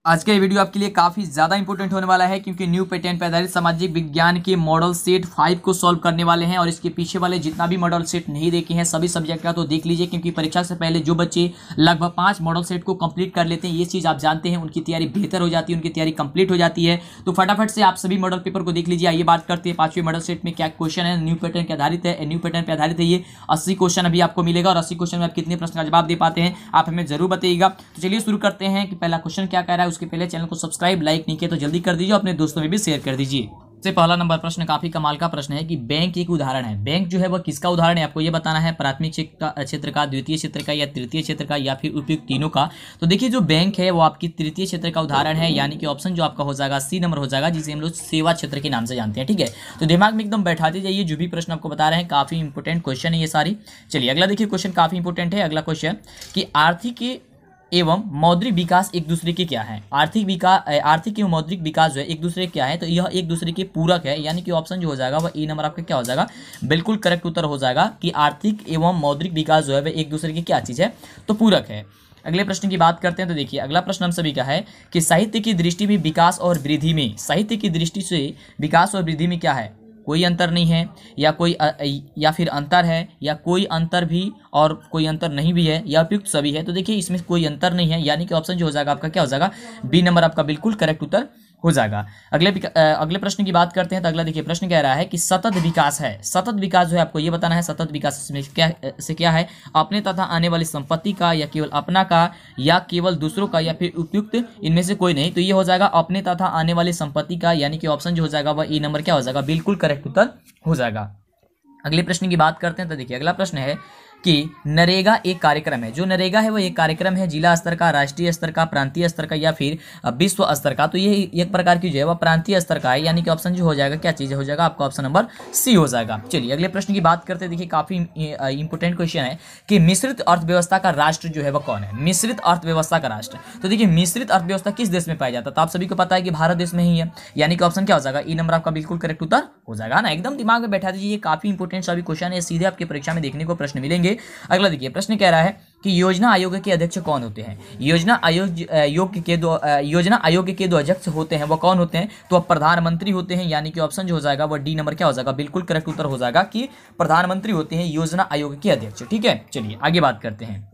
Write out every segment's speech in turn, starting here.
आज का ये वीडियो आपके लिए काफी ज्यादा इंपॉर्टेंट होने वाला है क्योंकि न्यू पैटर्न पे आधारित सामाजिक विज्ञान के मॉडल सेट 5 को सॉल्व करने वाले हैं। और इसके पीछे वाले जितना भी मॉडल सेट नहीं देखे हैं सभी सब्जेक्ट का तो देख लीजिए, क्योंकि परीक्षा से पहले जो बच्चे लगभग 5 मॉडल सेट को कंप्लीट कर लेते हैं, ये चीज आप जानते हैं, उनकी तैयारी बेहतर हो जाती है, उनकी तैयारी कंप्लीट हो जाती है। तो फटाफट से आप सभी मॉडल पेपर को देख लीजिए। आइए बात करते हैं 5वें मॉडल सेट में क्या क्वेश्चन है। न्यू पैटर्न के आधारित है, न्यू पैटर्न पे आधारित है। ये 80 क्वेश्चन अभी आपको मिलेगा और 80 क्वेश्चन में आप कितने प्रश्न का जवाब दे पाते हैं आप हमें जरूर बताइएगा। तो चलिए शुरू करते हैं कि पहला क्वेश्चन क्या कह रहा है। उसके पहले चैनल को सब्सक्राइब लाइक नहीं किया तो जल्दी कर दीजिए, अपने दोस्तों में भी शेयर कर दीजिए। सबसे पहला नंबर प्रश्न काफी कमाल का प्रश्न है कि बैंक एक उदाहरण है। बैंक जो है वह किसका उदाहरण है, आपको यह बताना है। प्राथमिक क्षेत्र का, द्वितीय क्षेत्र का या तृतीय क्षेत्र का या फिर उपयुक्त तीनों का। तो देखिए जो बैंक है वो आपकी तृतीय क्षेत्र का उदाहरण है, यानी कि ऑप्शन जो आपका हो जाएगा सी नंबर हो जाएगा, जिसे हम लोग सेवा क्षेत्र के नाम से जानते हैं। ठीक है, तो दिमाग में एकदम बैठाते जाइए, जो भी प्रश्न आपको बता रहे हैं काफी इंपोर्टेंट क्वेश्चन है ये सारी। चलिए अगला देखिए, क्वेश्चन काफी इंपोर्टेंट है। अगला क्वेश्चन कि आर्थिक एवं मौद्रिक विकास एक दूसरे के क्या है। आर्थिक एवं मौद्रिक विकास जो है एक दूसरे के क्या है, तो यह एक दूसरे के पूरक है, यानी कि ऑप्शन जो हो जाएगा वह ए नंबर आपका क्या हो जाएगा, बिल्कुल करेक्ट उत्तर हो जाएगा कि आर्थिक एवं मौद्रिक विकास जो है वह एक दूसरे की क्या चीज़ है, तो पूरक है। अगले प्रश्न की बात करते हैं तो देखिए अगला प्रश्न हम सभी का है कि साहित्य की दृष्टि में विकास और वृद्धि में, साहित्य की दृष्टि से विकास और वृद्धि में क्या है, कोई अंतर नहीं है या कोई या फिर अंतर है या कोई अंतर भी और कोई अंतर नहीं भी है या उपयुक्त सभी है। तो देखिए इसमें कोई अंतर नहीं है, यानी कि ऑप्शन जो हो जाएगा आपका क्या हो जाएगा, बी नंबर आपका बिल्कुल करेक्ट उत्तर हो जाएगा। अगले प्रश्न की बात करते हैं तो अगला देखिए प्रश्न कह रहा है कि सतत विकास है। सतत विकास जो है आपको ये बताना है, सतत विकास में क्या है, अपने तथा आने वाली संपत्ति का या केवल अपना का या केवल दूसरों का या फिर उपयुक्त इनमें से कोई नहीं। तो ये हो जाएगा अपने तथा आने वाली संपत्ति का, यानी कि ऑप्शन जो हो जाएगा वह ई नंबर क्या हो जाएगा, बिल्कुल करेक्ट उत्तर हो जाएगा। अगले प्रश्न की बात करते हैं तो देखिए अगला प्रश्न है कि नरेगा एक कार्यक्रम है। जो नरेगा है वो एक कार्यक्रम है, जिला स्तर का, राष्ट्रीय स्तर का, प्रांतीय स्तर का या फिर विश्व स्तर का। तो ये एक प्रकार की जो है वह प्रांतीय स्तर का है, यानी कि ऑप्शन जो हो जाएगा क्या चीज़ हो जाएगा, आपका ऑप्शन नंबर सी हो जाएगा। चलिए अगले प्रश्न की बात करते हैं। देखिए काफी इंपोर्टेंट क्वेश्चन है कि मिश्रित अर्थव्यवस्था का राष्ट्र जो है वह कौन है। मिश्रित अर्थव्यवस्था का राष्ट्र, तो देखिए मिश्रित अर्थव्यवस्था किस देश में पाया जाता है, तो आप सभी को पता है कि भारत देश में ही है, यानी कि ऑप्शन क्या हो जाएगा, ई नंबर आपका बिल्कुल करेक्ट उत्तर हो जाएगा ना। एकदम दिमाग में बैठा दीजिए, काफी इंपोर्टेंट सभी क्वेश्चन है, सीधे आपके परीक्षा में देखने को प्रश्न मिलेंगे। अगला देखिए प्रश्न कह रहा है कि योजना आयोग के अध्यक्ष कौन होते हैं। योजना आयोग के दो अध्यक्ष होते हैं, वो कौन होते हैं, तो अब प्रधानमंत्री होते हैं, यानी कि ऑप्शन जो हो जाएगा वो डी नंबर क्या हो जाएगा, बिल्कुल करेक्ट उत्तर हो जाएगा कि प्रधानमंत्री होते हैं योजना आयोग के अध्यक्ष। ठीक है, चलिए आगे बात करते हैं।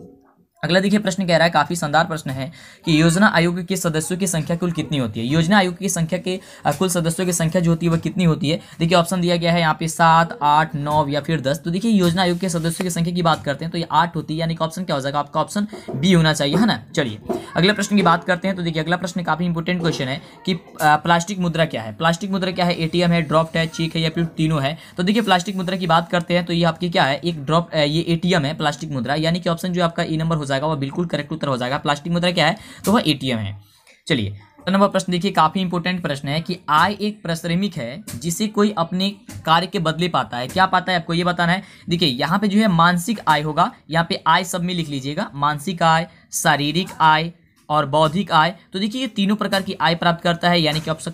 अगला देखिए प्रश्न कह रहा है, काफी शानदार प्रश्न है कि योजना आयोग के सदस्यों की संख्या कुल कितनी होती है। योजना आयोग की संख्या के कुल सदस्यों की संख्या जो होती है वह कितनी होती है। देखिए ऑप्शन दिया गया है यहाँ पे 7, 8, 9 या फिर 10। तो देखिए योजना आयोग के सदस्यों की संख्या की बात करते हैं तो ये 8 होती है, यानी कि ऑप्शन क्या हो जाएगा, आपका ऑप्शन बी होना चाहिए, है ना। चलिए अगले प्रश्न की बात करते हैं तो देखिए अगला प्रश्न काफी इंपोर्टेंट क्वेश्चन है कि प्लास्टिक मुद्रा क्या है। प्लास्टिक मुद्रा क्या है, एटीएम है, ड्रॉफ्ट है, चेक है या फिर तीनों है। तो देखिए प्लास्टिक मुद्रा की बात करते हैं तो ये आपकी क्या है, एक ड्रॉफ्ट, ये एटीएम है प्लास्टिक मुद्रा, यानी कि ऑप्शन जो आपका ई नंबर हो जाएगा वह बिल्कुल करेक्ट उत्तर हो जाएगा। प्लास्टिक मुद्रा क्या है, तो वह एटीएम है। चलिए नंबर प्रश्न देखिए, काफी इंपोर्टेंट प्रश्न है कि आय एक परिश्रमिक है जिसे कोई अपने कार्य के बदले पाता है। क्या पाता है आपको ये बताना है। देखिए यहाँ पे जो है मानसिक आय होगा, यहाँ पे आय सब में लिख लीजिएगा, मानसिक आय, शारीरिक आय और बौद्धिक आय। तो देखिए ये तीनों प्रकार की आय प्राप्त करता है, यानी कि ऑप्शन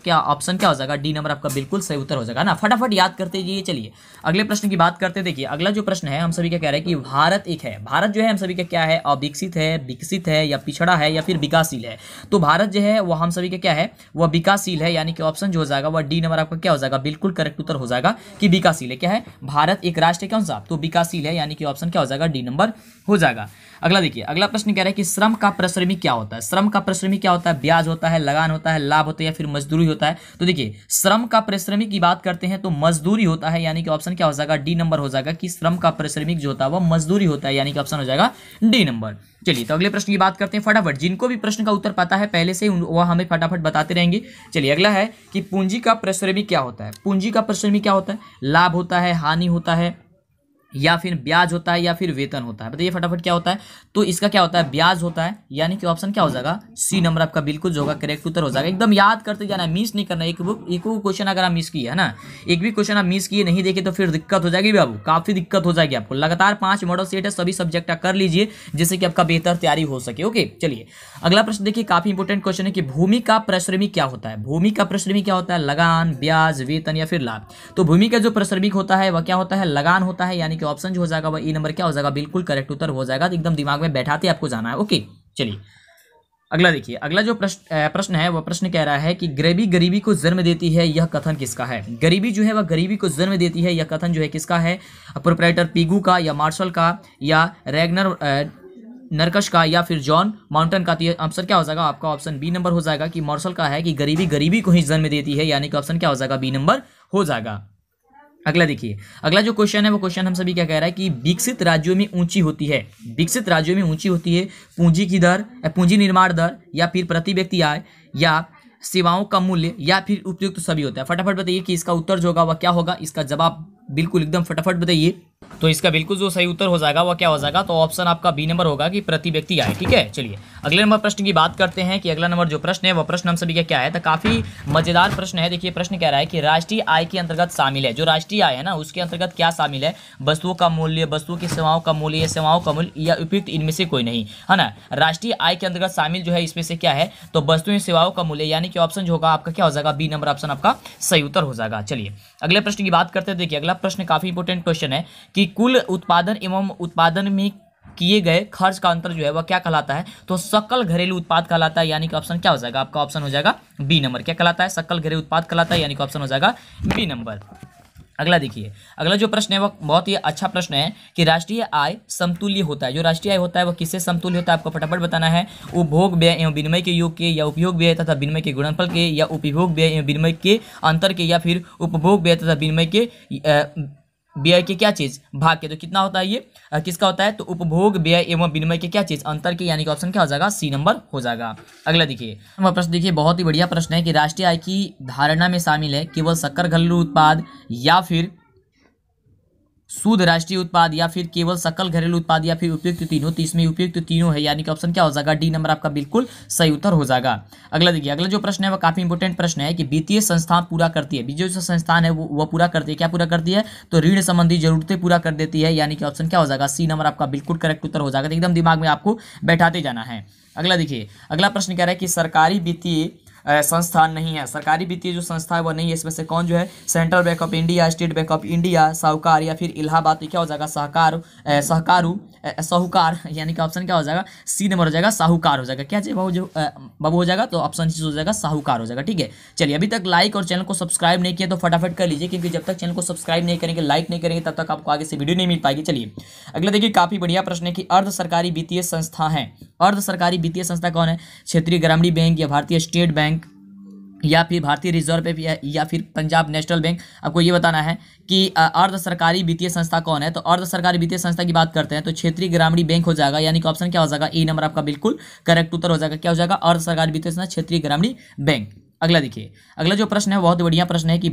क्या हो जाएगा, डी नंबर आपका बिल्कुल सही उत्तर हो जाएगा ना। फटाफट याद करते जाइए। चलिए अगले प्रश्न की बात करते हैं। देखिए अगला जो प्रश्न है हम सभी का कह रहे हैं कि भारत एक है। भारत जो है हम सभी का क्या है, अविकसित है, विकसित है या पिछड़ा है या फिर विकासशील है। तो भारत जो है वह हम सभी का क्या है, वह विकासशील है, यानी कि ऑप्शन जो हो जाएगा वह डी नंबर आपका क्या हो जाएगा, बिल्कुल करेक्ट उत्तर हो जाएगा कि विकासशील है। क्या है, भारत एक राष्ट्र है, कौन सा, तो विकासशील है, यानी कि ऑप्शन क्या हो जाएगा, डी नंबर हो जाएगा। अगला देखिए अगला प्रश्न कह रहा है कि श्रम का परिश्रमिक क्या होता है। श्रम का परिश्रमिक क्या होता है, ब्याज होता है, लगान होता है, लाभ होता है या फिर मजदूरी होता है। तो देखिए श्रम का परिश्रमिक की बात करते हैं तो मजदूरी होता है, यानी कि ऑप्शन क्या हो जाएगा, डी नंबर हो जाएगा कि श्रम का परिश्रमिक जो होता है वह मजदूरी होता है, यानी कि ऑप्शन हो जाएगा डी नंबर। चलिए तो अगले प्रश्न की बात करते हैं फटाफट। जिनको भी प्रश्न का उत्तर पता है पहले से वह हमें फटाफट बताते रहेंगे। चलिए अगला है कि पूंजी का परिश्रमिक क्या होता है। पूंजी का परिश्रमिक क्या होता है, लाभ होता है, हानि होता है या फिर ब्याज होता है या फिर वेतन होता है। बताइए फटाफट क्या होता है, तो इसका क्या होता है, ब्याज होता है, यानी कि ऑप्शन क्या हो जाएगा, सी नंबर आपका बिल्कुल जो होगा करेक्ट उत्तर हो जाएगा। एकदम याद करते जाना, मिस नहीं करना। एक क्वेश्चन अगर आप मिस किए है ना, एक भी क्वेश्चन आप मिस किए नहीं देखे तो फिर दिक्कत हो जाएगी बाबू, काफी दिक्कत हो जाएगी आपको। लगातार 5 मॉडल सेट है, सभी सब्जेक्ट का कर लीजिए जिससे कि आपका बेहतर तैयारी हो सके। ओके चलिए अगला प्रश्न देखिए, काफी इंपोर्टेंट क्वेश्चन है कि भूमि का परिश्रमिक क्या होता है। भूमि का परिश्रमिक क्या होता है, लगान, ब्याज, वेतन या फिर लाभ। तो भूमि का जो परिश्रमिक होता है वह क्या होता है, लगान होता है, यानी कि ऑप्शन जो हो जाएगा ई नंबर क्या हो जाएगा, बिल्कुल करेक्ट उत्तर हो जाएगा। तो एकदम दिमाग में बैठाते आपको जाना है। ओके चलिए अगला देखिए, अगला जो प्रश्न है वह प्रश्न कह रहा है कि गरीबी गरीबी को जन्म देती है, यह कथन किसका है। गरीबी जो है वह गरीबी को जन्म देती है, यह कथन जो है किसका है। प्रोप्राइटर पिगू का, या मार्शल का, या रैगनर नरकश का, या फिर जॉन माउंटन का। तो ये आंसर क्या हो जाएगा आपका, ऑप्शन बी नंबर हो जाएगा कि मार्शल का है कि गरीबी गरीबी को ही जन्म देती है, यानी कि ऑप्शन क्या हो जाएगा, बी नंबर हो जाएगा। अगला देखिए, अगला जो क्वेश्चन है वो क्वेश्चन हम सभी क्या कह रहा है कि विकसित राज्यों में ऊंची होती है, विकसित राज्यों में ऊंची होती है पूंजी की दर, पूंजी निर्माण दर, या फिर प्रति व्यक्ति आय, या सेवाओं का मूल्य, या फिर उपयुक्त सभी होता है। फटाफट बताइए कि इसका उत्तर जो होगा वह क्या होगा। इसका जवाब बिल्कुल एकदम फटाफट बताइए। तो इसका बिल्कुल जो सही उत्तर हो जाएगा वह क्या हो जाएगा, तो ऑप्शन आपका बी नंबर होगा कि प्रति व्यक्ति आय। ठीक है, चलिए अगले नंबर प्रश्न की बात करते हैं कि अगला नंबर जो प्रश्न है वह प्रश्न हम सभी का क्या है। तो काफी मजेदार प्रश्न है। देखिए प्रश्न कह रहा है कि राष्ट्रीय आय के अंतर्गत शामिल है, जो राष्ट्रीय आय है ना उसके अंतर्गत क्या शामिल है, वस्तुओं का मूल्य, वस्तुओं की सेवाओं का मूल्य, या सेवाओं का मूल्य, या उपयुक्त इनमें से कोई नहीं, है ना। राष्ट्रीय आय के अंतर्गत शामिल जो है इसमें से क्या है, तो वस्तुओं सेवाओं का मूल्य, यानी कि ऑप्शन जो होगा आपका क्या हो जाएगा, बी नंबर ऑप्शन आपका सही उत्तर हो जाएगा। चलिए अगले प्रश्न की बात करते हैं। देखिए अगला प्रश्न काफी इंपॉर्टेंट क्वेश्चन है कि कुल उत्पादन एवं उत्पादन में किए गए खर्च का अंतर जो है वह क्या कहलाता है, तो सकल घरेलू उत्पाद कहलाता है, यानी कि ऑप्शन क्या हो जाएगा आपका, ऑप्शन हो जाएगा बी नंबर। क्या कहलाता है, सकल घरेलू उत्पाद कहलाता है, यानी कि ऑप्शन हो जाएगा बी नंबर। अगला देखिए, अगला जो प्रश्न है वह बहुत ही अच्छा प्रश्न है कि राष्ट्रीय आय समतुल्य होता है, जो राष्ट्रीय आय होता है वह किससे समतुल्य होता है, आपको फटाफट बताना है। उपभोग व्यय एवं विनिमय के योग के, या उपयोग व्यय तथा विनिमय के गुणनफल के, या उपभोग व्यय एवं विनिमय के अंतर के, या फिर उपभोग व्यय तथा विनिमय के व्यय के क्या चीज भाग के। तो कितना होता है ये, किसका होता है, तो उपभोग व्यय एवं विनिमय के क्या चीज अंतर के, यानी कि ऑप्शन क्या हो जाएगा, सी नंबर हो जाएगा। अगला देखिए प्रश्न, देखिए बहुत ही बढ़िया प्रश्न है कि राष्ट्रीय आय की धारणा में शामिल है केवल सकल घरेलू उत्पाद, या फिर शुद्ध राष्ट्रीय उत्पाद, या फिर केवल सकल घरेलू उत्पाद, या फिर उपयुक्त तीनों। तो इसमें उपयुक्त तीनों है, यानी कि ऑप्शन क्या हो जाएगा, डी नंबर आपका बिल्कुल सही उत्तर हो जाएगा। अगला देखिए, अगला जो प्रश्न है वह काफी इंपॉर्टेंट प्रश्न है कि वित्तीय संस्थान पूरा करती है, वित्तीय जो संस्थान है वो पूरा करती है, क्या पूरा करती है, तो ऋण संबंधी जरूरतें पूरा कर देती है, यानी कि ऑप्शन क्या हो जाएगा, सी नंबर आपका बिल्कुल करेक्ट उत्तर हो जाएगा। तो एकदम दिमाग में आपको बैठाते जाना है। अगला देखिए, अगला प्रश्न कह रहा है कि सरकारी वित्तीय संस्थान नहीं है, सरकारी वित्तीय जो संस्था है वो नहीं है, इसमें से कौन जो है, central bank of India, state bank of India, साहूकार, या फिर इलाहाबाद। तो क्या हो जाएगा, साहूकार, यानी कि ऑप्शन क्या हो जाएगा, सी नंबर हो जाएगा, साहूकार हो जाएगा। क्या बाबू हो जाएगा, तो ऑप्शन सी हो जाएगा, साहूकार हो जाएगा। ठीक है, चलिए अभी तक लाइक और चैनल को सब्सक्राइब नहीं किया तो फटाफट कर लीजिए, क्योंकि जब तक चैनल को सब्सक्राइब नहीं करेंगे, लाइक नहीं करेंगे, तब तक आपको आगे से वीडियो नहीं मिल पाएगी। चलिए अगला देखिए, काफी बढ़िया प्रश्न है कि अर्ध सरकारी वित्तीय संस्था है, अर्ध सरकारी वित्तीय संस्था कौन है, क्षेत्रीय ग्रामीण बैंक, या भारतीय स्टेट बैंक, या फिर भारतीय रिजर्व बैंक, या फिर पंजाब नेशनल बैंक। आपको ये बताना है कि अर्ध सरकारी वित्तीय संस्था कौन है। तो अर्ध सरकारी वित्तीय संस्था की बात करते हैं तो क्षेत्रीय ग्रामीण बैंक हो जाएगा, यानी कि ऑप्शन क्या हो जाएगा, ए नंबर आपका बिल्कुल करेक्ट उत्तर हो जाएगा। क्या हो जाएगा, अर्ध सरकारी वित्तीय संस्था क्षेत्रीय ग्रामीण बैंक। अगला देखिए, अगला जो प्रश्न है बहुत बढ़िया प्रश्न है कि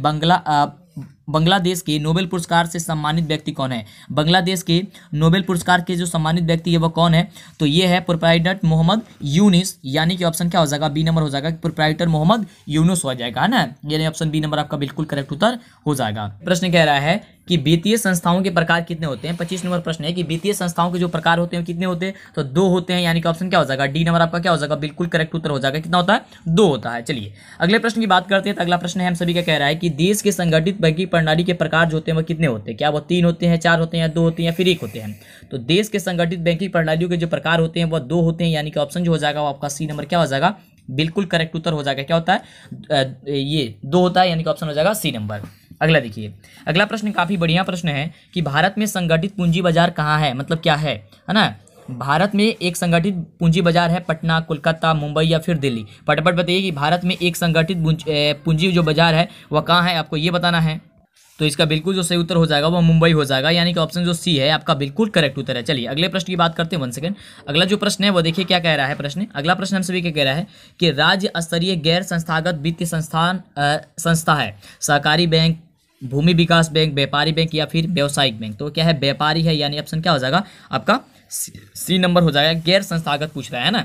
बांग्लादेश के नोबेल पुरस्कार से सम्मानित व्यक्ति कौन है। बांग्लादेश के नोबेल पुरस्कार के जो सम्मानित व्यक्ति है वो कौन है, तो ये है प्रोप्राइटर मोहम्मद यूनुस, यानी कि ऑप्शन क्या हो जाएगा, बी नंबर हो जाएगा, प्रोप्राइटर मोहम्मद यूनुस हो जाएगा, है ना, यानी ऑप्शन बी नंबर आपका बिल्कुल करेक्ट उत्तर हो जाएगा। प्रश्न कह रहा है कि वित्तीय संस्थाओं के प्रकार कितने होते हैं। 25 नंबर प्रश्न है कि वित्तीय संस्थाओं के जो प्रकार होते हैं कितने होते हैं, तो 2 होते हैं, यानी कि ऑप्शन क्या हो जाएगा, डी नंबर आपका क्या हो जाएगा, बिल्कुल करेक्ट उत्तर हो जाएगा। कितना होता है, 2 होता है। चलिए अगले प्रश्न की बात करते हैं। तो अगला प्रश्न है हम सभी का कह रहा है कि देश के संगठित बैंकिंग प्रणाली के प्रकार जो होते हैं वो कितने होते हैं, क्या वो 3 होते हैं, 4 होते हैं, या 2 होते हैं, या फिर 1 होते हैं। तो देश के संगठित बैंकिंग प्रणालियों के जो प्रकार होते हैं वो 2 होते हैं, यानी कि ऑप्शन जो हो जाएगा वो आपका सी नंबर क्या हो जाएगा, बिल्कुल करेक्ट उत्तर हो जाएगा। क्या होता है, ये 2 होता है, यानी कि ऑप्शन हो जाएगा सी नंबर। अगला देखिए, अगला प्रश्न काफी बढ़िया प्रश्न है कि भारत में संगठित पूंजी बाजार कहाँ है, मतलब क्या है ना। भारत में एक संगठित पूंजी बाजार है पटना, कोलकाता, मुंबई, या फिर दिल्ली। फटाफट बताइए कि भारत में एक संगठित पूंजी जो बाजार है वह कहाँ है, आपको ये बताना है। तो इसका बिल्कुल जो सही उत्तर हो जाएगा वो मुंबई हो जाएगा, यानी कि ऑप्शन जो सी है आपका बिल्कुल करेक्ट उत्तर है। चलिए अगले प्रश्न की बात करते हैं। 1 सेकंड। अगला जो प्रश्न है वो देखिए क्या कह रहा है प्रश्न। अगला प्रश्न हम सभी क्या कह रहा है कि राज्य स्तरीय गैर संस्थागत वित्तीय संस्था है सहकारी बैंक, भूमि विकास बैंक, व्यापारी बैंक, या फिर व्यवसायिक बैंक। तो क्या है, व्यापारी है, यानी ऑप्शन क्या हो जाएगा आपका सी नंबर हो जाएगा। गैर संस्थागत पूछ रहा है ना।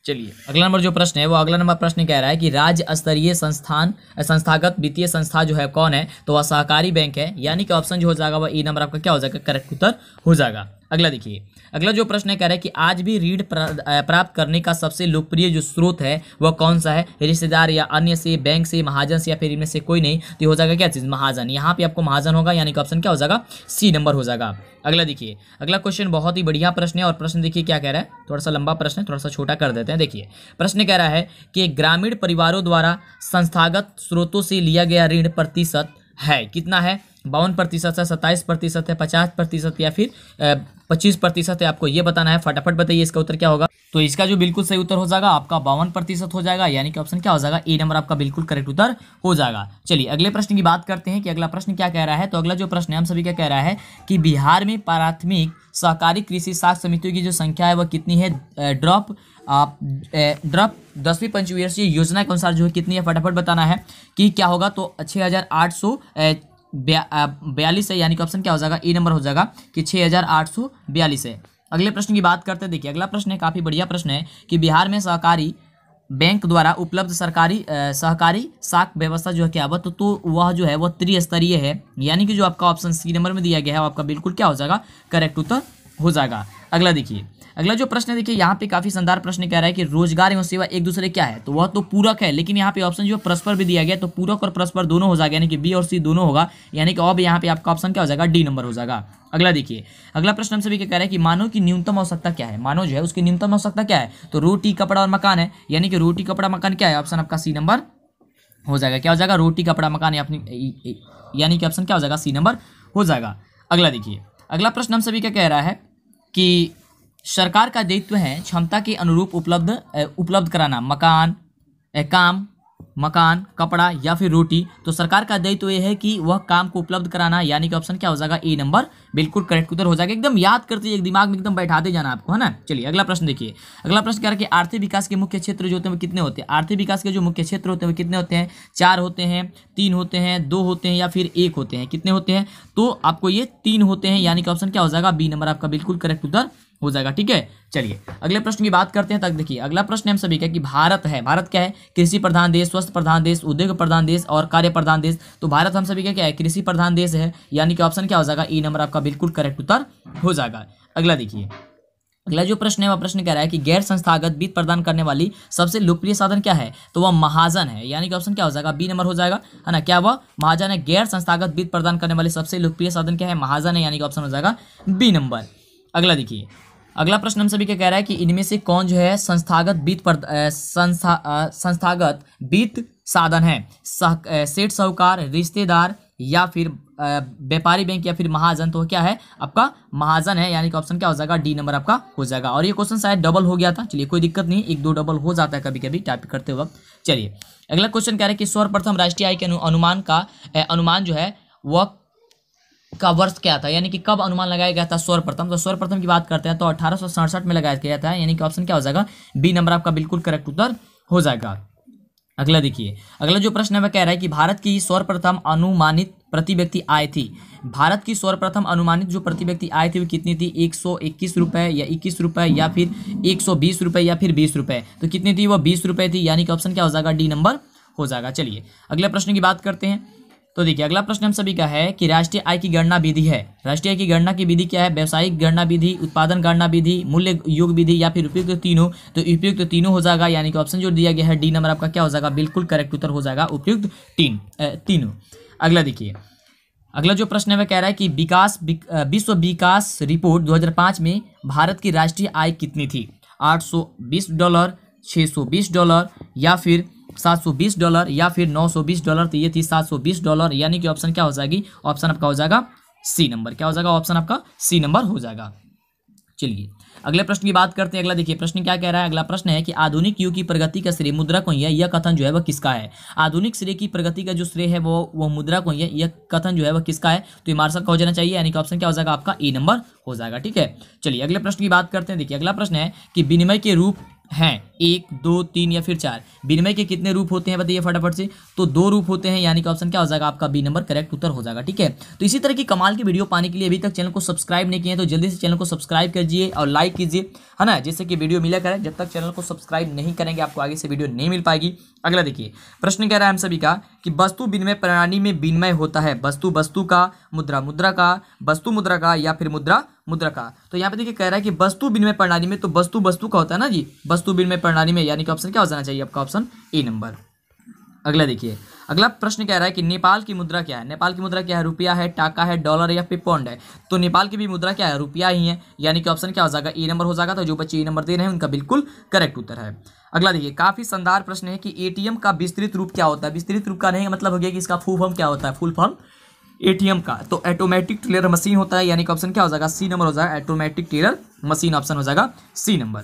चलिए अगला नंबर जो प्रश्न है वो अगला नंबर प्रश्न कह रहा है कि राज्य स्तरीय संस्थागत वित्तीय संस्था जो है कौन है, तो वह सहकारी बैंक है, यानी कि ऑप्शन जो हो जाएगा वह ए नंबर आपका क्या हो जाएगा, करेक्ट उत्तर हो जाएगा। अगला देखिए, अगला जो प्रश्न कह रहा है कि आज भी ऋण प्राप्त करने का सबसे लोकप्रिय जो स्रोत है वह कौन सा है, रिश्तेदार या अन्य से, बैंक से, महाजन से, या फिर इनमें से कोई नहीं। तो ये हो जाएगा क्या चीज, महाजन। यहाँ पे आपको महाजन होगा, यानी कि ऑप्शन क्या हो जाएगा, सी नंबर हो जाएगा। अगला देखिए, अगला क्वेश्चन बहुत ही बढ़िया प्रश्न है, और प्रश्न देखिए क्या कह रहा है, थोड़ा सा लंबा प्रश्न है, थोड़ा सा छोटा कर देते हैं। देखिए प्रश्न कह रहा है कि ग्रामीण परिवारों द्वारा संस्थागत स्रोतों से लिया गया ऋण प्रतिशत है, कितना है, 52% है, 27% है, 50% या फिर 25% है। आपको ये बताना है, फटाफट बताइए इसका उत्तर क्या होगा। तो इसका जो बिल्कुल सही उत्तर हो जाएगा आपका 52% हो जाएगा, यानी कि ऑप्शन क्या हो जाएगा, ए नंबर आपका बिल्कुल करेक्ट उत्तर हो जाएगा। चलिए अगले प्रश्न की बात करते हैं कि अगला प्रश्न क्या कह रहा है। तो अगला जो प्रश्न है हम सभी क्या कह रहा है कि बिहार में प्राथमिक सहकारी कृषि साख समितियों की जो संख्या है वह कितनी है, ड्रॉप 10वीं पंचवर्षीय योजना के अनुसार जो है कितनी है, फटाफट बताना है कि क्या होगा। तो 6842 है, यानी कि ऑप्शन क्या हो जाएगा, ए नंबर हो जाएगा कि 6842 है। अगले प्रश्न की बात करते हैं। देखिए अगला प्रश्न है, काफी बढ़िया प्रश्न है कि बिहार में सहकारी बैंक द्वारा उपलब्ध सहकारी साख व्यवस्था जो है क्या वह तो वह जो है वह त्रिस्तरीय है, यानी कि जो आपका ऑप्शन सी नंबर में दिया गया है वो आपका बिल्कुल क्या हो जाएगा, करेक्ट उत्तर हो जाएगा। अगला देखिए, अगला जो प्रश्न है, देखिए यहाँ पे काफी शानदार प्रश्न कह रहा है कि रोजगार एवं सेवा एक दूसरे क्या है, तो वह तो पूरक है, लेकिन यहाँ पे ऑप्शन जो है परस्पर भी दिया गया, तो पूरक और परस्पर दोनों हो जाएगा, यानी कि बी और सी दोनों होगा, यानी कि अब यहाँ पे आपका ऑप्शन क्या हो जाएगा, डी नंबर हो जाएगा। अगला देखिए, अगला प्रश्न हम सभी क्या कह रहा है कि मानव की न्यूनतम आवश्यकता क्या है, मानव जो है उसकी न्यूनतम आवश्यकता क्या है, तो रोटी कपड़ा और मकान है, यानी कि रोटी कपड़ा मकान क्या है, ऑप्शन आपका सी नंबर हो जाएगा। क्या हो जाएगा, रोटी कपड़ा मकान, यानी कि ऑप्शन क्या हो जाएगा, सी नंबर हो जाएगा। अगला देखिए, अगला प्रश्न हम सभी क्या कह रहा है कि सरकार का दायित्व है क्षमता के अनुरूप उपलब्ध कराना मकान, कपड़ा या फिर रोटी। तो सरकार का दायित्व यह है कि वह काम को उपलब्ध कराना, यानी कि ऑप्शन क्या हो जाएगा, ए नंबर बिल्कुल करेक्ट उत्तर हो जाएगा। एकदम याद करते एक दिमाग में एकदम बैठाते जाना आपको, है ना। चलिए अगला प्रश्न देखिए, अगला प्रश्न क्या है कि आर्थिक विकास के मुख्य क्षेत्र जो होते हैं वो कितने होते हैं, आर्थिक विकास के जो मुख्य क्षेत्र होते हैं वो कितने होते हैं, 4 होते हैं, 3 होते हैं, 2 होते हैं या फिर 1 होते हैं, कितने होते हैं, तो आपको ये 3 होते हैं, यानी कि ऑप्शन क्या हो जाएगा, बी नंबर आपका बिल्कुल करेक्ट उत्तर हो जाएगा। ठीक है, चलिए अगले प्रश्न की बात करते हैं। तक देखिए अगला प्रश्न हम सभी का कि भारत क्या है, कृषि प्रधान देश, स्वस्थ प्रधान देश, उद्योग प्रधान देश और कार्य प्रधान देश। तो भारत हम सभी का क्या है, कृषि प्रधान देश है, यानी कि ऑप्शन क्या हो जाएगा, ई नंबर आपका बिल्कुल करेक्ट उत्तर हो जाएगा। अगला देखिए, अगला जो प्रश्न है वह प्रश्न कह रहा है कि गैर संस्थागत वित्त प्रदान करने वाली सबसे लोकप्रिय साधन क्या है, तो वह महाजन है, यानी कि ऑप्शन क्या हो जाएगा, बी नंबर हो जाएगा, है ना। क्या वह महाजन है, गैर संस्थागत वित्त प्रदान करने वाली सबसे लोकप्रिय साधन क्या है, महाजन है, यानी कि ऑप्शन हो जाएगा बी नंबर। अगला देखिए, अगला प्रश्न हम सभी क्या कह रहा है कि इनमें से कौन जो है संस्थागत वित्त साधन है, सेठ साहूकार, रिश्तेदार या फिर व्यापारी बैंक या फिर महाजन। तो क्या है आपका महाजन है, यानी कि ऑप्शन क्या हो जाएगा, डी नंबर आपका हो जाएगा। और ये क्वेश्चन शायद डबल हो गया था, चलिए कोई दिक्कत नहीं, 1-2 डबल हो जाता है कभी कभी टाइप करते वक्त। चलिए अगला क्वेश्चन कह रहा है कि सर्वप्रथम राष्ट्रीय आय के अनुमान जो है वह का वर्ष क्या था, यानी कि कब अनुमान लगाया गया था सर्वप्रथम। तो सर्वप्रथम की बात करते हैं तो 1867 में लगाया गया था, यानी कि ऑप्शन क्या हो जाएगा, बी नंबर आपका बिल्कुल करेक्ट उत्तर हो जाएगा। अगला देखिए, अगला जो प्रश्न है वह कह रहा है कि भारत की सर्वप्रथम अनुमानित प्रति व्यक्ति आय थी, भारत की सर्वप्रथम अनुमानित जो प्रति व्यक्ति आय थी वो कितनी थी, 121 रुपये या 21 रुपये या फिर 120 रुपये या फिर 20 रुपये। तो कितनी थी, वो 20 रुपये थी, यानी कि ऑप्शन क्या हो जाएगा, डी नंबर हो जाएगा। चलिए अगले प्रश्न की बात करते हैं। तो देखिए अगला प्रश्न हम सभी का है कि राष्ट्रीय आय की गणना विधि है, राष्ट्रीय आय की गणना की विधि क्या है, व्यावसायिक गणना विधि, उत्पादन गणना विधि, मूल्य योग विधि या फिर उपयुक्त तीनों। तो उपयुक्त तीनों हो जाएगा, यानी कि ऑप्शन जो दिया गया है डी नंबर आपका क्या हो जाएगा, बिल्कुल करेक्ट उत्तर हो जाएगा, उपयुक्त तीनों। अगला देखिए, अगला जो प्रश्न है वह कह रहा है कि विश्व विकास रिपोर्ट 2005 में भारत की राष्ट्रीय आय कितनी थी, $820, $620 या फिर $720 या फिर $920। तो ये थी $720, यानी कि ऑप्शन क्या हो जाएगी, ऑप्शन आपका हो जाएगा सी नंबर। क्या हो जाएगा, ऑप्शन आपका सी नंबर हो जाएगा। चलिए अगले प्रश्न की बात करते हैं। अगला देखिए प्रश्न क्या कह रहा है, अगला प्रश्न है कि आधुनिक युग की प्रगति का श्रेय मुद्रा को ही है, यह कथन जो है वह किसका है। आधुनिक श्रेय की प्रगति का जो श्रेय है वो मुद्रा को ही है, यह कथन जो है वह किसका है, तो ये मार्शल का हो जाना चाहिए, यानी कि ऑप्शन क्या हो जाएगा आपका ए नंबर हो जाएगा। ठीक है, चलिए अगले प्रश्न की बात करते हैं। देखिए अगला प्रश्न है कि विनिमय के रूप हैं 1, 2, 3 या फिर 4। विनिमय के कितने रूप होते हैं बताइए फटाफट से, तो 2 रूप होते हैं, यानी कि ऑप्शन क्या हो जाएगा आपका बी नंबर करेक्ट उत्तर हो जाएगा। ठीक है, तो इसी तरह की कमाल की वीडियो पाने के लिए अभी तक चैनल को सब्सक्राइब नहीं किए हैं तो जल्दी से चैनल को सब्सक्राइब कीजिए और लाइक कीजिए, है ना, जिससे कि वीडियो मिला करे। जब तक चैनल को सब्सक्राइब नहीं करेंगे आपको आगे से वीडियो नहीं मिल पाएगी। अगला देखिए प्रश्न कह रहा है हम सभी का कि वस्तु विनिमय प्रणाली में विनिमय होता है वस्तु का, मुद्रा का, वस्तु मुद्रा का या फिर मुद्रा मुद्रा का। तो यहाँ पे देखिए कह रहा है कि वस्तु विनिमय प्रणाली में, तो वस्तु का होता है ना जी, वस्तु विनिमय प्रणाली में, यानी कि ऑप्शन क्या हो जाना चाहिए आपका, ऑप्शन ए नंबर। अगला देखिए, अगला प्रश्न कह रहा है कि नेपाल की मुद्रा क्या है। नेपाल की मुद्रा क्या है, रुपया है, टाका है, डॉलर या फिर पौंड है। तो नेपाल की भी मुद्रा क्या है, रुपया ही है, यानी कि ऑप्शन क्या हो जाएगा, ए नंबर हो जाएगा। तो जो बच्चे ए नंबर दे रहे हैं उनका बिल्कुल करेक्ट उत्तर है। अगला देखिए, काफी शानदार प्रश्न है कि एटीएम का विस्तृत रूप क्या होता है। विस्तृत रूप का नहीं मतलब हो गया कि इसका फुल फॉर्म क्या होता है, फुल फॉर्म एटीएम का तो ऑटोमेटिक टेलर मशीन होता है, यानी कि ऑप्शन क्या हो जाएगा, सी नंबर हो जाएगा, ऑटोमेटिक टेलर मशीन, ऑप्शन हो जाएगा सी नंबर।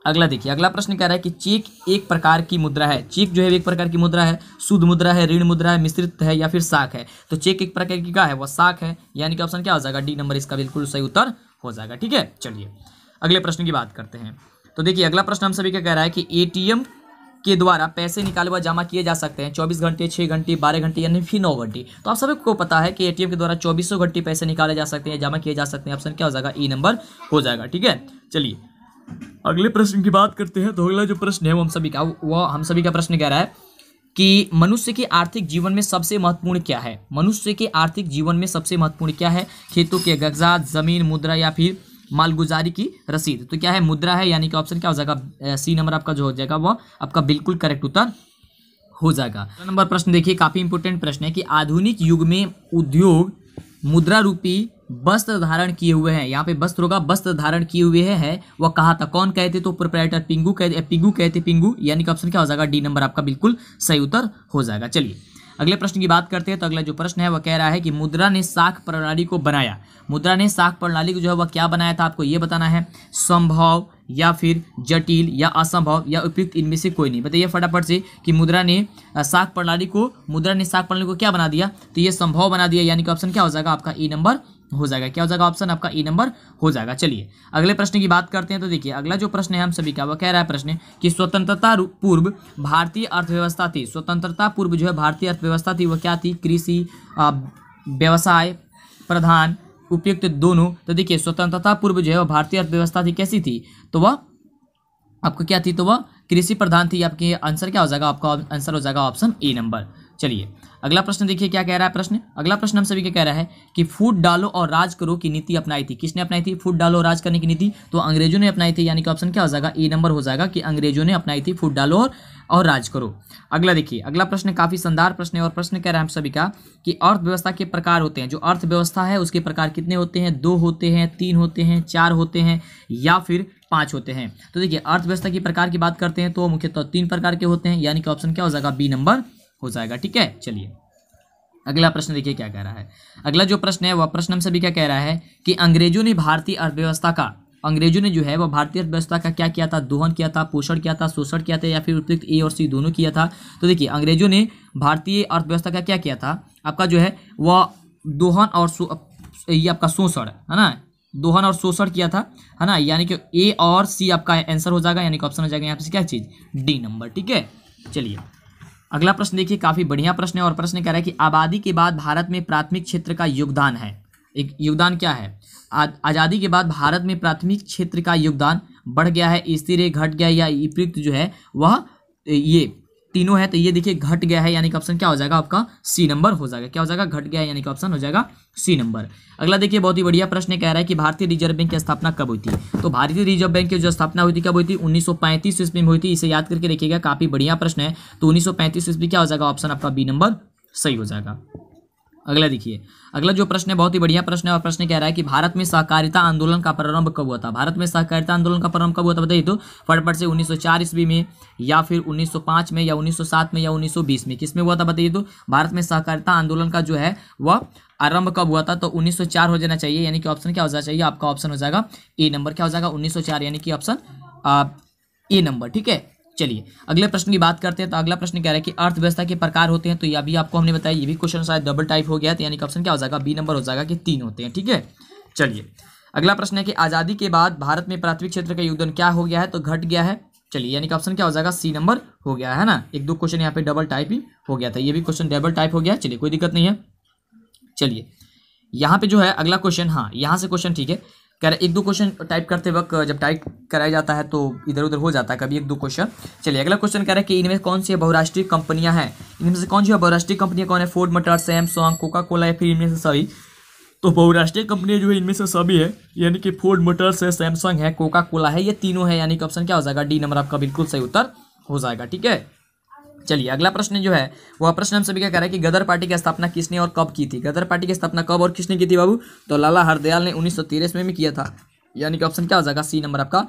अगला देखिए, अगला प्रश्न कह रहा है कि चेक एक प्रकार की मुद्रा है। चेक जो है एक प्रकार की मुद्रा है, शुद्ध मुद्रा है, ऋण मुद्रा है, मिश्रित है या फिर साख है। तो चेक एक प्रकार की क्या है, वह साख है, यानी कि ऑप्शन क्या हो जाएगा, डी नंबर इसका बिल्कुल सही उत्तर हो जाएगा। ठीक है, चलिए अगले प्रश्न की बात करते हैं। तो देखिए अगला प्रश्न हम सभी का कह रहा है कि एटीएम के द्वारा पैसे निकाले व जमा किए जा सकते हैं 24 घंटे, 6 घंटे, 12 घंटे यानी फिर 9 घंटे। तो आप सभी को पता है कि एटीएम के द्वारा 24 घंटे पैसे निकाले जा सकते हैं, जमा किए जा सकते हैं, ऑप्शन क्या हो जाएगा, ई नंबर हो जाएगा। ठीक है, चलिए अगले प्रश्न की बात करते हैं। तो अगला जो प्रश्न है वो हम सभी का प्रश्न कह रहा है कि मनुष्य के आर्थिक जीवन में सबसे महत्वपूर्ण क्या है। मनुष्य के आर्थिक जीवन में सबसे महत्वपूर्ण क्या है, खेतों के कागजात, जमीन, मुद्रा या फिर मालगुजारी की रसीद। तो क्या है, मुद्रा है, यानी कि ऑप्शन क्या हो जाएगा, सी नंबर आपका जो हो जाएगा वो आपका बिल्कुल करेक्ट उत्तर हो जाएगा। नंबर प्रश्न देखिए, काफी इंपोर्टेंट प्रश्न है कि आधुनिक युग में उद्योग मुद्रा रूपी वस्त्र धारण किए हुए हैं। यहाँ पे वस्त्र होगा, वस्त्र धारण किए हुए है, वह कहा था, कौन कहते, तो प्रोप्राइटर पिंगू कहते, यानी कि ऑप्शन क्या हो जाएगा, डी नंबर आपका बिल्कुल सही उत्तर हो जाएगा। चलिए अगले प्रश्न की बात करते हैं। तो अगला जो प्रश्न है वह कह रहा है कि मुद्रा ने साख प्रणाली को बनाया। मुद्रा ने साख प्रणाली को जो है वह क्या बनाया था, आपको ये बताना है, संभव या फिर जटिल या असंभव या उपयुक्त, इनमें से कोई नहीं। बताइए फटाफट से कि मुद्रा ने साख प्रणाली को क्या बना दिया, तो ये संभव बना दिया, यानी कि ऑप्शन क्या हो जाएगा आपका ई नंबर हो जाएगा। क्या हो जाएगा, ऑप्शन आपका ई नंबर हो जाएगा। चलिए अगले प्रश्न की बात करते हैं। तो देखिए अगला जो प्रश्न है हम सभी का वह कह रहा है प्रश्न कि स्वतंत्रता पूर्व भारतीय अर्थव्यवस्था थी। स्वतंत्रता पूर्व जो है भारतीय अर्थव्यवस्था थी वह क्या थी, कृषि व्यवसाय प्रधान उपयुक्त दोनों। तो देखिए स्वतंत्रता पूर्व जो है वह भारतीय अर्थव्यवस्था थी, कैसी थी, तो वह आपको क्या थी, तो वह कृषि प्रधान थी। आपके आंसर क्या हो जाएगा, आपका आंसर हो जाएगा ऑप्शन ए नंबर। चलिए अगला प्रश्न देखिए क्या कह रहा है प्रश्न। अगला प्रश्न हम सभी के कह रहा है कि फूट डालो और राज करो की नीति अपनाई थी। किसने अपनाई थी, फूट डालो और राज करने की नीति, तो अंग्रेजों ने अपनाई थी, यानी कि ऑप्शन क्या हो जाएगा, ए नंबर हो जाएगा कि अंग्रेजों ने अपनाई थी फूट डालो और राज करो। अगला देखिए अगला प्रश्न काफी शानदार प्रश्न है और प्रश्न कह रहा है हम सभी का कि अर्थव्यवस्था के प्रकार होते हैं। जो अर्थव्यवस्था है उसके प्रकार कितने होते हैं, 2 होते हैं, 3 होते हैं, 4 होते हैं या फिर 5 होते हैं। तो देखिए अर्थव्यवस्था के प्रकार की बात करते हैं तो मुख्यतः 3 प्रकार के होते हैं, यानी कि ऑप्शन क्या हो जाएगा, बी नंबर हो जाएगा। ठीक है, चलिए अगला प्रश्न देखिए क्या कह रहा है। अगला जो प्रश्न है वह प्रश्न हम सभी क्या कह रहा है कि अंग्रेजों ने भारतीय अर्थव्यवस्था का, अंग्रेजों ने जो है वह भारतीय अर्थव्यवस्था का क्या किया था, दोहन किया था, पोषण किया था, शोषण किया था या फिर उपयुक्त ए और सी दोनों किया था। तो देखिए अंग्रेजों ने भारतीय अर्थव्यवस्था का क्या किया था, आपका जो है वह दोहन और ये आपका शोषण है ना, दोहन और शोषण किया था, है ना, यानी कि ए और सी आपका आंसर हो जाएगा, यानी कि ऑप्शन हो जाएगा यहाँ पे क्या चीज, डी नंबर। ठीक है, चलिए अगला प्रश्न देखिए काफी बढ़िया प्रश्न है और प्रश्न कह रहा है कि आबादी के बाद भारत में प्राथमिक क्षेत्र का योगदान है। एक योगदान क्या है, आजादी के बाद भारत में प्राथमिक क्षेत्र का योगदान बढ़ गया है, स्थिर है, घट गया या उपयुक्त जो है वह ये तीनों है। तो ये देखिए घट गया है, यानी कि ऑप्शन क्या हो जाएगा आपका सी नंबर हो जाएगा। क्या हो जाएगा, घट गया है, यानी कि ऑप्शन हो जाएगा सी नंबर। अगला देखिए बहुत ही बढ़िया प्रश्न कह रहा है कि भारतीय रिजर्व बैंक की स्थापना कब हुई थी। तो भारतीय रिजर्व बैंक की जो स्थापना हुई थी कब हुई थी, 1935 ईस्वी में हुई थी। इसे याद करके देखिएगा, काफी बढ़िया प्रश्न है। तो 1935 ईस्वी क्या हो जाएगा, ऑप्शन आपका बी नंबर सही हो जाएगा। अगला देखिए अगला जो प्रश्न है बहुत ही बढ़िया प्रश्न है और प्रश्न कह रहा है कि भारत में सहकारिता आंदोलन का प्रारंभ कब हुआ था। भारत में सहकारिता आंदोलन का प्रारंभ कब हुआ था, बताइए तो फटाफट से 1904 ईस्वी में या फिर 1905 में या 1907 में या 1920 में, किसमें हुआ था बताइए तो। भारत में सहकारिता आंदोलन का जो है वह आरंभ कब हुआ था, तो 1904 हो जाना चाहिए, यानी कि ऑप्शन क्या हो जाना चाहिए आपका, ऑप्शन हो जाएगा ए नंबर। क्या हो जाएगा 1904, यानी कि ऑप्शन ए नंबर। ठीक है, चलिए अगले प्रश्न की बात करते हैं। तो अगला प्रश्न कह रहा है कि अर्थव्यवस्था के प्रकार होते हैं। तो ये अभी आपको हमने बताया, ये भी क्वेश्चन शायद डबल टाइप हो गया है, यानी कि ऑप्शन क्या हो जाएगा, बी नंबर हो जाएगा कि 3 होते हैं। ठीक है, चलिए अगला प्रश्न है कि आजादी के बाद भारत में प्राथमिक क्षेत्र का योगदान क्या हो गया है, तो घट गया है। चलिए यानी कि ऑप्शन क्या हो जाएगा, सी नंबर हो गया है ना। 1-2 क्वेश्चन यहाँ पे डबल टाइप ही हो गया था, ये भी क्वेश्चन डबल टाइप हो गया। चलिए कोई दिक्कत नहीं है। चलिए यहाँ पे जो है अगला क्वेश्चन, हाँ यहाँ से क्वेश्चन ठीक है, कह रहे 1-2 क्वेश्चन टाइप करते वक्त जब टाइप कराया जाता है तो इधर उधर हो जाता है कभी 1-2 क्वेश्चन। चलिए अगला क्वेश्चन कह रहा है कि इनमें कौन सी बहुराष्ट्रीय कंपनियां हैं, इनमें से कौन सी बहुराष्ट्रीय कंपनियां कौन है, Ford Motors, Samsung, Coca Cola या फिर इनमें से सभी। तो बहुराष्ट्रीय कंपनी जो है इनमें से सभी है, यानी कि फोर्ड मोटर्स है, सैमसंग है, कोका कोला है, ये तीनों है, यानी कि ऑप्शन क्या हो जाएगा डी नंबर आपका बिल्कुल सही उत्तर हो जाएगा। ठीक है, चलिए अगला प्रश्न जो है वह प्रश्न हम सभी क्या कह रहा है कि गदर पार्टी की स्थापना किसने और कब की थी। गदर पार्टी की स्थापना कब और किसने की थी बाबू, तो लाला हरदयाल ने 1913 में किया था, यानी कि ऑप्शन क्या हो जाएगा सी नंबर आपका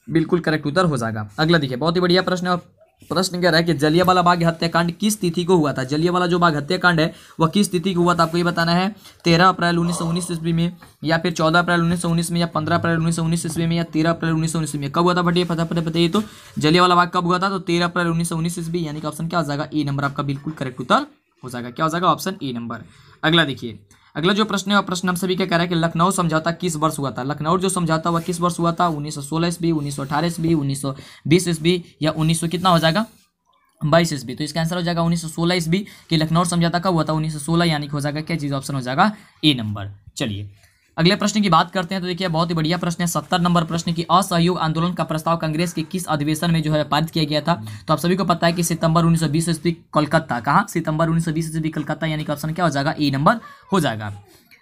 बिल्कुल करेक्ट उत्तर हो जाएगा। अगला देखिए बहुत ही बढ़िया प्रश्न है, प्रश्न कह रहा है कि जलियांवाला बाग हत्याकांड किस तिथि को हुआ था। जलियांवाला जो बाग हत्याकांड है वह किस तिथि को हुआ था, आपको ये बताना है। 13 अप्रैल 1919 ईस्वी में, या फिर 14 अप्रैल 1919 में, या 15 अप्रैल 1919 ईस्वी में, या 13 अप्रैल 1919 में। कब हुआ था बट ये फटाफट बताइए तो जलियांवाला बाग कब हुआ था, तो 13 अप्रैल 1919 ईस्वी, यानी कि ऑप्शन क्या हो जाएगा ए नंबर आपका बिल्कुल करेक्ट उत्तर हो जाएगा। क्या हो जाएगा ऑप्शन ए नंबर। अगला देखिए, अगला जो प्रश्न है वह प्रश्न हम सभी क्या कह रहा है कि लखनऊ समझौता किस वर्ष हुआ था। लखनऊ जो समझौता हुआ किस वर्ष हुआ था, 1916 ईस्वी, 1918 ईस्वी, 1920 ईस्वी, या 1900 कितना हो जाएगा 22 ईस्वी। तो इसका आंसर हो जाएगा 1916 ईस्वी कि लखनऊ समझौता कब हुआ था, 1916, यानी कि हो जाएगा क्या चीज, ऑप्शन हो जाएगा ए नंबर। चलिए अगले प्रश्न की बात करते हैं, तो देखिए बहुत ही बढ़िया प्रश्न है 70 नंबर प्रश्न की असहयोग आंदोलन का प्रस्ताव कांग्रेस के किस अधिवेशन में जो है पारित किया गया था। तो आप सभी को पता है कि सितंबर 1920 ईस्वी कोलकाता, कहाँ सितंबर 1920 ईस्वी कोलकाता, यानी कि ऑप्शन क्या हो जाएगा ए नंबर हो जाएगा।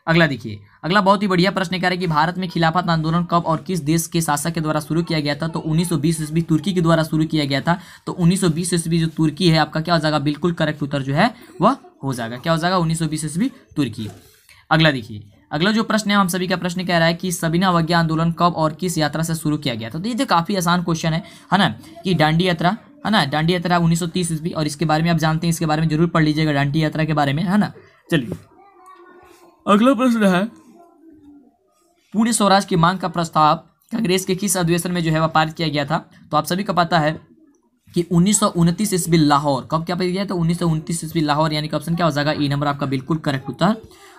अगला देखिए, अगला बहुत ही बढ़िया प्रश्न कह रहा है कि भारत में खिलाफत आंदोलन कब और किस देश के शासक के द्वारा शुरू किया गया था। तो 1920 ईस्वी तुर्की के द्वारा शुरू किया गया था। तो 1920 ईस्वी जो तुर्की है आपका क्या हो जाएगा बिल्कुल करेक्ट उत्तर जो है वह हो जाएगा। क्या हो जाएगा 1920 ईस्वी तुर्की। अगला देखिए, अगला जो प्रश्न है हम सभी का प्रश्न कह रहा है कि सविनय अवज्ञा आंदोलन कब और किस यात्रा से शुरू किया गया था। तो ये तो काफी आसान क्वेश्चन है ना, कि दांडी यात्रा है ना, दांडी यात्रा 1930 ईस्वी, और इसके बारे में आप जानते हैं, इसके बारे में जरूर पढ़ लीजिएगा दांडी यात्रा के बारे में, है ना। चलिए अगला प्रश्न है पूर्ण स्वराज की मांग का प्रस्ताव कांग्रेस के किस अधिवेशन में जो है वह पारित किया गया था। तो आप सभी को पता है कि 1929 ईस्वी लाहौर, कब क्या पारित किया था, 1929 ईस्वी लाहौर, यानी कि ऑप्शन क्या हो जाएगा ए नंबर आपका बिल्कुल करेक्ट उत्तर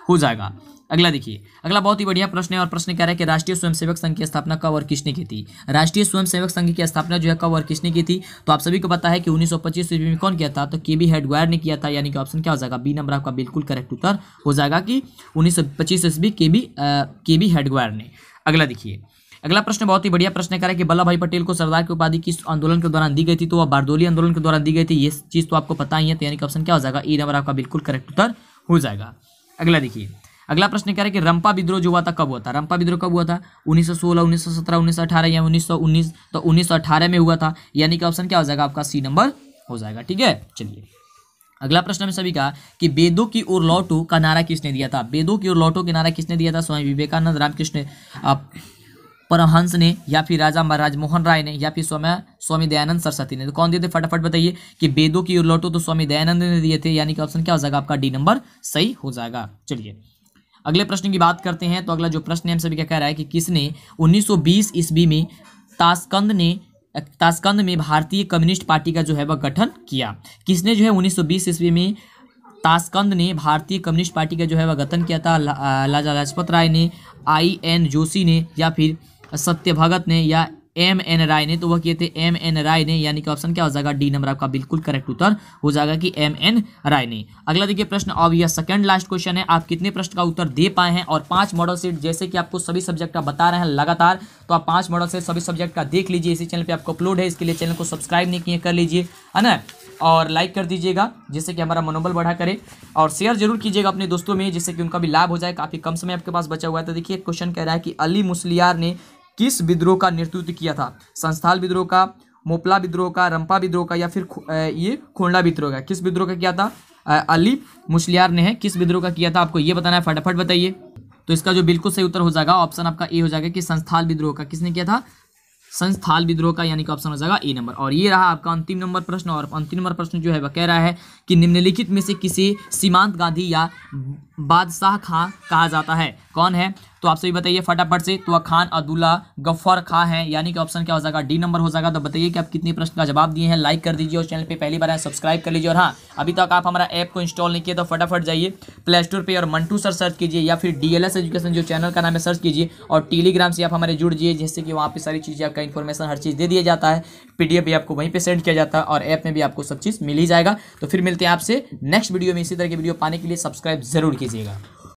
हो जाएगा। अगला देखिए, अगला बहुत ही बढ़िया प्रश्न है, और प्रश्न कह रहा है कि राष्ट्रीय स्वयंसेवक संघ की स्थापना कब और किसने की थी। राष्ट्रीय स्वयंसेवक संघ की स्थापना जो है कब और किसने की थी। तो आप सभी को पता है कि 1925 ईस्वी में कौन किया था, तो के बी हेडगवायर ने किया था, यानी कि ऑप्शन क्या हो जाएगा बी नंबर आपका बिल्कुल करेक्ट उत्तर हो जाएगा कि 1925 ईस्वी के बी हेडगवायर ने। अगला देखिए, अगला प्रश्न बहुत ही बढ़िया प्रश्न कर रहा है कि वल्लभ भाई पटेल को सरदार की उपाधि किस आंदोलन के दौरान दी गई थी। तो वह बारदोली आंदोलन के दौरान दी गई थी, ये चीज तो आपको पता ही है, तो यानी कि ऑप्शन क्या हो जाएगा ए नंबर आपका बिल्कुल करेक्ट उत्तर हो जाएगा। अगला देखिए, अगला प्रश्न कह रहा है कि रंपा विद्रोह जो हुआ था कब हुआ था। रंपा विद्रोह कब हुआ था, 1916, 1917, 1918 या 1919। तो 1918 में हुआ था, यानी कि ऑप्शन क्या हो जाएगा आपका सी नंबर हो जाएगा। ठीक है, चलिए अगला प्रश्न में सभी का कि वेदों की ओर लौटो का नारा किसने दिया था। वेदों की ओर लौटो का नारा किसने दिया था, स्वामी विवेकानंद, रामकृष्ण परमहंस ने, या फिर राजा राजमोहन राय ने, या फिर स्वामी दयानंद सरस्वती ने। तो कौन दिए थे फटाफट बताइए कि वेदों की ओर लौटो तो स्वामी दयानंद ने दिए थे, यानी कि ऑप्शन क्या हो जाएगा आपका डी नंबर सही हो जाएगा। चलिए अगले प्रश्न की बात करते हैं, तो अगला जो प्रश्न है हम सभी क्या कह रहा है कि किसने 1920 ईस्वी में ताशकंद में भारतीय कम्युनिस्ट पार्टी का जो है वह गठन किया। किसने जो है 1920 ईस्वी में ताशकंद ने भारतीय कम्युनिस्ट पार्टी का जो है वह गठन किया था। लाला लाजपत राय ने, I.N. जोशी ने, या फिर सत्य भगत ने, या M.N. राय ने। तो वह किए थे M.N. राय ने, यानी कि ऑप्शन क्या हो जाएगा डी नंबर आपका बिल्कुल करेक्ट उत्तर हो जाएगा कि M.N. राय ने। अगला देखिए प्रश्न, अब यह सेकंड लास्ट क्वेश्चन है, आप कितने प्रश्न का उत्तर दे पाए हैं। और 5 मॉडल सेट जैसे कि आपको सभी सब्जेक्ट का बता रहे हैं लगातार, तो आप 5 मॉडल सेट सभी सब्जेक्ट का देख लीजिए, इसी चैनल पे आपको अपलोड है, इसके लिए चैनल को सब्सक्राइब नहीं किए कर लीजिए, है ना, और लाइक कर दीजिएगा जिससे कि हमारा मनोबल बढ़ा करे, और शेयर जरूर कीजिएगा अपने दोस्तों में जिससे कि उनका भी लाभ हो जाए। काफी कम समय आपके पास बचा हुआ है। तो देखिए क्वेश्चन कह रहा है कि अली मुस्लियार ने किस विद्रोह का नेतृत्व किया था। संस्थाल विद्रोह का, मोपला विद्रोह का, रंपा विद्रोह का, या फिर ये खोंडा विद्रोह का। किस विद्रोह का किया था अली मुस्लियार ने, है किस विद्रोह का किया था, आपको ये बताना है, फटाफट बताइए। तो इसका जो बिल्कुल सही उत्तर हो जाएगा ऑप्शन आपका ए हो जाएगा कि संस्थाल विद्रोह का। किसने किया था, संस्थाल विद्रोह का, यानी कि ऑप्शन हो जाएगा ए नंबर। और ये रहा आपका अंतिम नंबर प्रश्न, और अंतिम नंबर प्रश्न जो है वह कह रहा है कि निम्नलिखित में से किसे सीमांत गांधी या बादशाह खां कहा जाता है। कौन है, तो आप सभी बताइए फटाफट से। तो खान अब्दुल्ला गफ्फार खां है, यानी कि ऑप्शन क्या हो जाएगा डी नंबर हो जाएगा। तो बताइए कि आप कितने प्रश्न का जवाब दिए हैं, लाइक कर दीजिए, और चैनल पे पहली बार आए सब्सक्राइब कर लीजिए। और हाँ, अभी तक आप हमारा ऐप को इंस्टॉल नहीं किए तो फटाफट जाइए प्ले स्टोर पे और मंटू सर सर्च कीजिए, या फिर DLS एजुकेशन जो चैनल का नाम है सर्च कीजिए, और टेलीग्राम से आप हमारे जुड़ जाइए, जिससे कि वहाँ पे सारी चीज़ें आपका इन्फॉर्मेशन हर चीज़ दे दिया जाता है, PDF भी आपको वहीं पे सेंड किया जाता है, और ऐप में भी आपको सब चीज़ मिल ही जाएगा। तो फिर मिलते हैं आपसे नेक्स्ट वीडियो में। इसी तरह की वीडियो पाने के लिए सब्सक्राइब जरूर कीजिएगा।